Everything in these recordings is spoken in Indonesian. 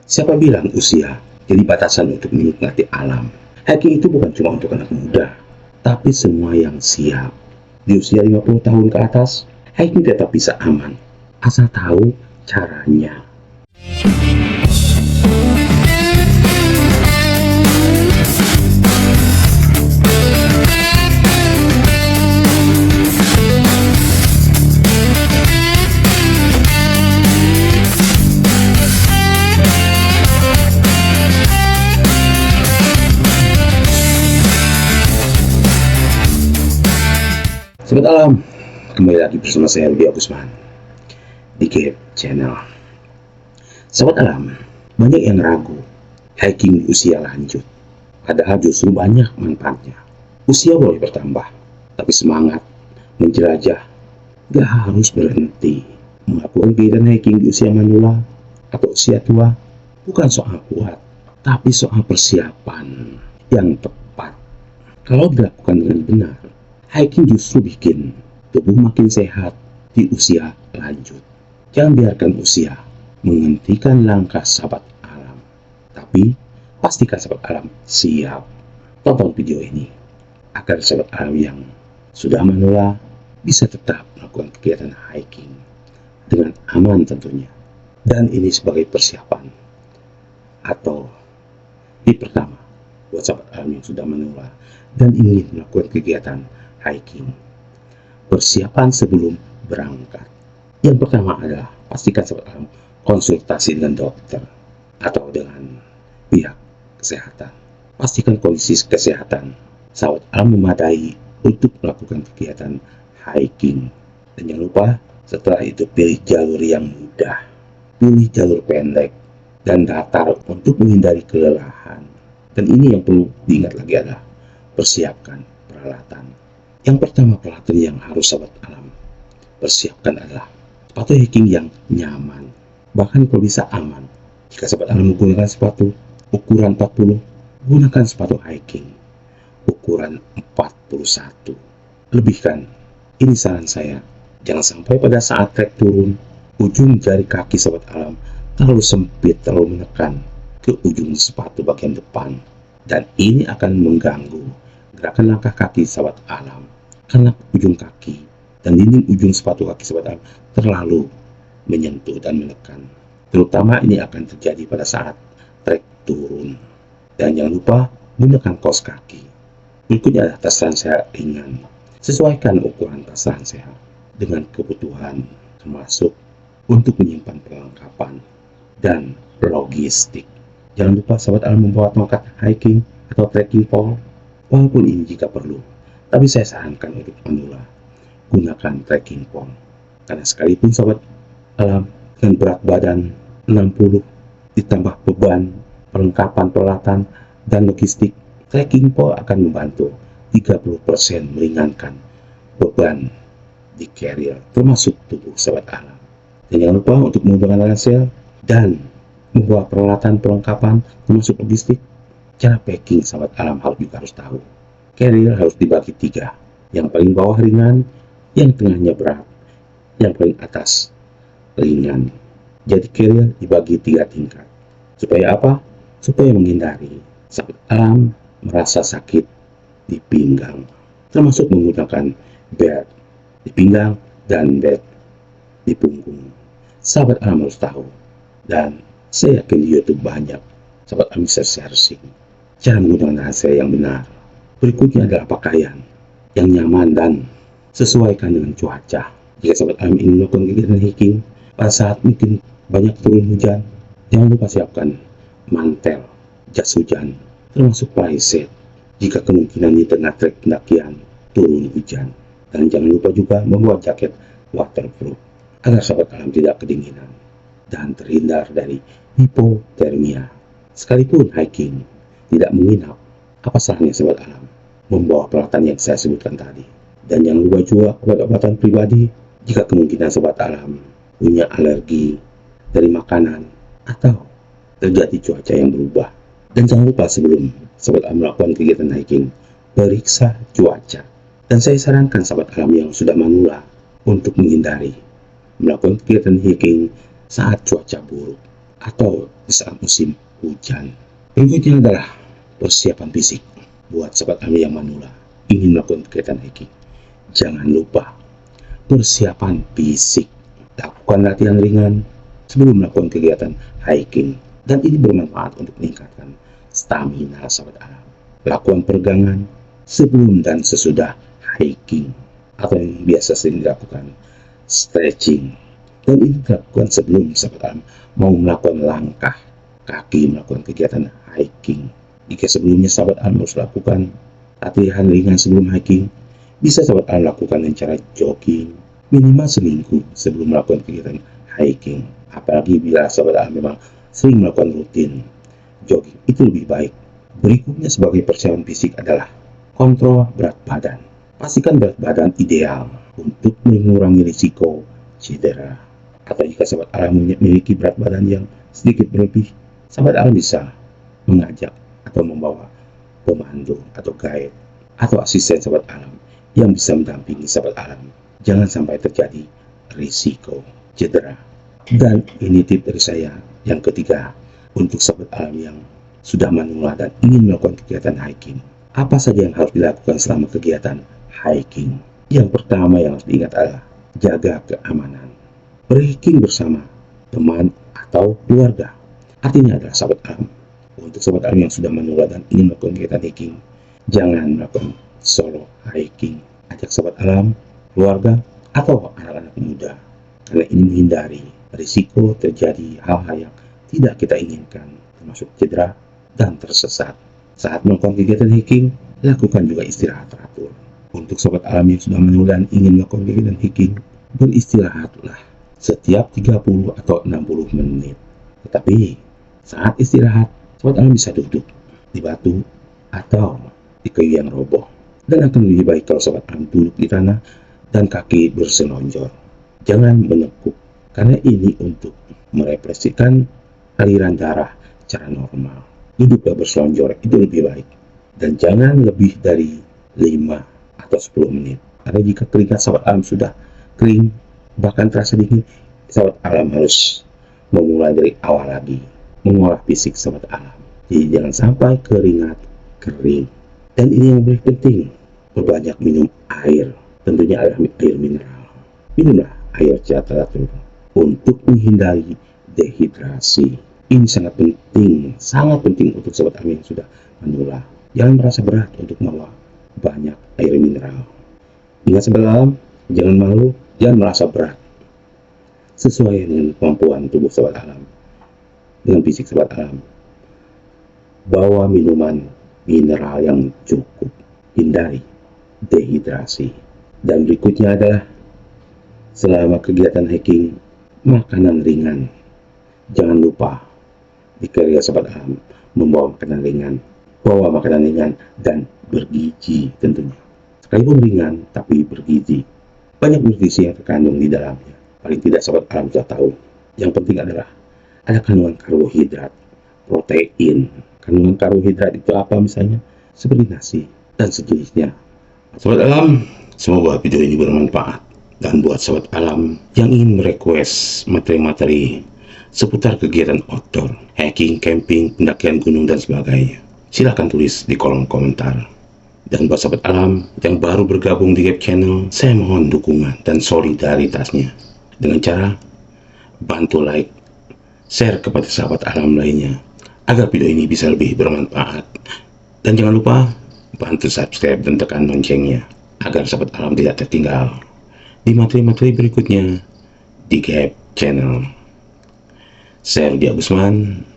Siapa bilang usia jadi batasan untuk menikmati alam? Hiking itu bukan cuma untuk anak muda, tapi semua yang siap. Di usia 50 tahun ke atas, hiking tetap bisa aman, asal tahu caranya. Sobat Alam, kembali lagi bersama saya Rudi Agusman di Gap Channel. Sobat Alam, banyak yang ragu hiking di usia lanjut, padahal justru banyak manfaatnya. Usia boleh bertambah, tapi semangat menjelajah gak harus berhenti. Melakukan kegiatan hiking di usia manula atau usia tua bukan soal kuat, tapi soal persiapan yang tepat. Kalau dilakukan dengan benar, hiking justru bikin tubuh makin sehat di usia lanjut. Jangan biarkan usia menghentikan langkah sahabat alam, tapi pastikan sahabat alam siap. Tonton video ini agar sahabat alam yang sudah manula bisa tetap melakukan kegiatan hiking dengan aman tentunya. Dan ini sebagai persiapan atau tip pertama buat sahabat alam yang sudah manula dan ingin melakukan kegiatan hiking. Persiapan sebelum berangkat. Yang pertama adalah pastikan sahabat alam konsultasi dengan dokter atau dengan pihak kesehatan. Pastikan kondisi kesehatan sahabat alam memadai untuk melakukan kegiatan hiking. Dan jangan lupa setelah itu pilih jalur yang mudah, pilih jalur pendek dan datar untuk menghindari kelelahan. Dan ini yang perlu diingat lagi adalah persiapkan peralatan. Yang pertama peralatan yang harus sahabat alam persiapkan adalah sepatu hiking yang nyaman, bahkan kalau bisa aman. Jika sahabat alam menggunakan sepatu ukuran 40, gunakan sepatu hiking ukuran 41. Lebihkan, ini saran saya, jangan sampai pada saat trek turun, ujung jari kaki sahabat alam terlalu sempit, terlalu menekan ke ujung sepatu bagian depan. Dan ini akan mengganggu gerakan langkah kaki sahabat alam. Karena ujung kaki dan dinding ujung sepatu kaki sahabat alam terlalu menyentuh dan menekan. Terutama ini akan terjadi pada saat trek turun. Dan jangan lupa gunakan kaos kaki. Berikutnya adalah tas ransel ringan. Sesuaikan ukuran tas ransel dengan kebutuhan, termasuk untuk menyimpan perlengkapan dan logistik. Jangan lupa sahabat alam membawa tongkat hiking atau trekking pole, walaupun ini jika perlu. Tapi saya sarankan untuk manula gunakan trekking pole, karena sekalipun sahabat alam dengan berat badan 60 ditambah beban perlengkapan peralatan dan logistik, trekking pole akan membantu 30% meringankan beban di carrier termasuk tubuh sahabat alam. Dan jangan lupa untuk menggunakan ransel dan membawa peralatan perlengkapan termasuk logistik. Cara packing sahabat alam juga harus tahu. Carrier harus dibagi 3, yang paling bawah ringan, yang tengahnya berat, yang paling atas ringan. Jadi carrier dibagi 3 tingkat. Supaya apa? Supaya menghindari sahabat alam merasa sakit di pinggang, termasuk menggunakan belt di pinggang dan belt di punggung. Sahabat alam harus tahu, dan saya yakin di YouTube banyak sahabat alam bisa sharing cara menggunakan ransel yang benar. Berikutnya adalah pakaian yang nyaman dan sesuaikan dengan cuaca. Jika sahabat alam ingin melakukan kegiatan hiking pada saat mungkin banyak turun hujan, jangan lupa siapkan mantel, jas hujan, termasuk playset jika kemungkinan di tengah trek pendakian turun hujan. Dan jangan lupa juga membawa jaket waterproof agar sahabat alam tidak kedinginan dan terhindar dari hipotermia. Sekalipun hiking tidak menginap, apa salahnya sahabat alam membawa peralatan yang saya sebutkan tadi. Dan jangan lupa juga obat-obatan pribadi jika kemungkinan sahabat alam punya alergi dari makanan atau terjadi cuaca yang berubah. Dan jangan lupa sebelum sahabat alam melakukan kegiatan hiking, periksa cuaca. Dan saya sarankan sahabat alam yang sudah manula untuk menghindari melakukan kegiatan hiking saat cuaca buruk atau di saat musim hujan. Berikutnya adalah persiapan fisik buat sahabat alam yang manula ingin melakukan kegiatan hiking. Jangan lupa persiapan fisik. Lakukan latihan ringan sebelum melakukan kegiatan hiking, dan ini bermanfaat untuk meningkatkan stamina sahabat alam. Lakukan peregangan sebelum dan sesudah hiking, atau yang biasa sering dilakukan stretching, dan ini dilakukan sebelum sahabat alam mau melakukan langkah kaki melakukan kegiatan hiking. Jika sebelumnya sahabat alam harus lakukan latihan ringan sebelum hiking, bisa sahabat alam lakukan dengan cara jogging minimal seminggu sebelum melakukan kegiatan hiking. Apalagi bila sahabat alam memang sering melakukan rutin jogging, itu lebih baik. Berikutnya sebagai persiapan fisik adalah kontrol berat badan. Pastikan berat badan ideal untuk mengurangi risiko cedera. Atau jika sahabat alam memiliki berat badan yang sedikit berlebih, sahabat alam bisa mengajak atau membawa pemandu atau guide atau asisten sahabat alam yang bisa mendampingi sahabat alam. Jangan sampai terjadi risiko cedera. Dan ini tip dari saya yang ketiga untuk sahabat alam yang sudah manula dan ingin melakukan kegiatan hiking. Apa saja yang harus dilakukan selama kegiatan hiking? Yang pertama yang harus diingat adalah jaga keamanan. Berhiking bersama teman atau keluarga. Artinya adalah sahabat alam, untuk sahabat alam yang sudah manula dan ingin melakukan kegiatan hiking, jangan melakukan solo hiking. Ajak sahabat alam, keluarga, atau anak-anak muda, karena ini menghindari risiko terjadi hal-hal yang tidak kita inginkan, termasuk cedera dan tersesat. Saat melakukan kegiatan hiking, lakukan juga istirahat teratur. Untuk sobat alam yang sudah manula dan ingin melakukan kegiatan hiking, beristirahatlah setiap 30 atau 60 menit. Tetapi saat istirahat, sobat alam bisa duduk di batu atau di kayu yang roboh, dan akan lebih baik kalau sobat alam duduk di tanah dan kaki berselonjor. Jangan menekuk, karena ini untuk merefleksikan aliran darah secara normal. Duduk dan berselonjor itu lebih baik, dan jangan lebih dari 5 atau 10 menit. Karena jika keringat sahabat alam sudah kering, bahkan terasa dingin, sahabat alam harus memulai dari awal lagi, mengolah fisik sahabat alam. Jadi jangan sampai keringat kering. Dan ini yang paling penting, perbanyak minum air, tentunya adalah air mineral. Minumlah air secara teratur untuk menghindari dehidrasi. Ini sangat penting untuk sahabat alam yang sudah manula. Jangan merasa berat untuk membawa banyak air mineral. Ingat sahabat alam, jangan malu, jangan merasa berat. Sesuai dengan kemampuan tubuh sahabat alam, dengan fisik sahabat alam. Bawa minuman mineral yang cukup, hindari dehidrasi. Dan berikutnya adalah selama kegiatan hiking, makanan ringan. Jangan lupa jika sahabat alam membawa makanan ringan, bawa makanan ringan dan bergizi tentunya. Sekalipun ringan tapi bergizi, banyak nutrisi yang terkandung di dalamnya. Paling tidak sahabat alam sudah tahu. Yang penting adalah ada kandungan karbohidrat, protein. Kandungan karbohidrat itu apa misalnya? Seperti nasi dan sejenisnya. Sahabat alam, semoga video ini bermanfaat. Dan buat sahabat alam yang ingin merequest materi-materi seputar kegiatan outdoor, hiking, camping, pendakian gunung dan sebagainya, silahkan tulis di kolom komentar. Dan buat sahabat alam yang baru bergabung di Gap Channel, saya mohon dukungan dan solidaritasnya dengan cara bantu like, share kepada sahabat alam lainnya agar video ini bisa lebih bermanfaat. Dan jangan lupa bantu subscribe dan tekan loncengnya agar sahabat alam tidak tertinggal di materi-materi berikutnya di Gap Channel. Saya Rudi Agusman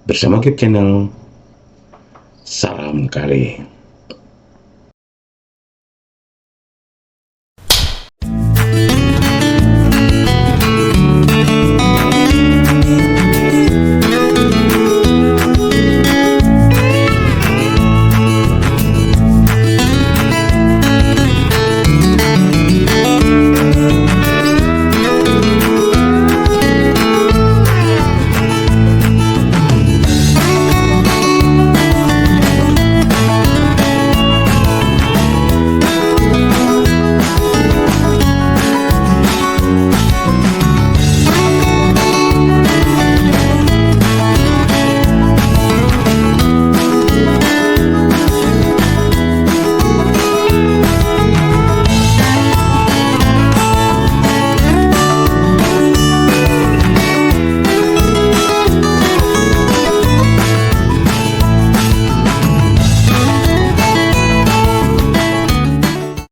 bersama Gap Channel. Salam kare.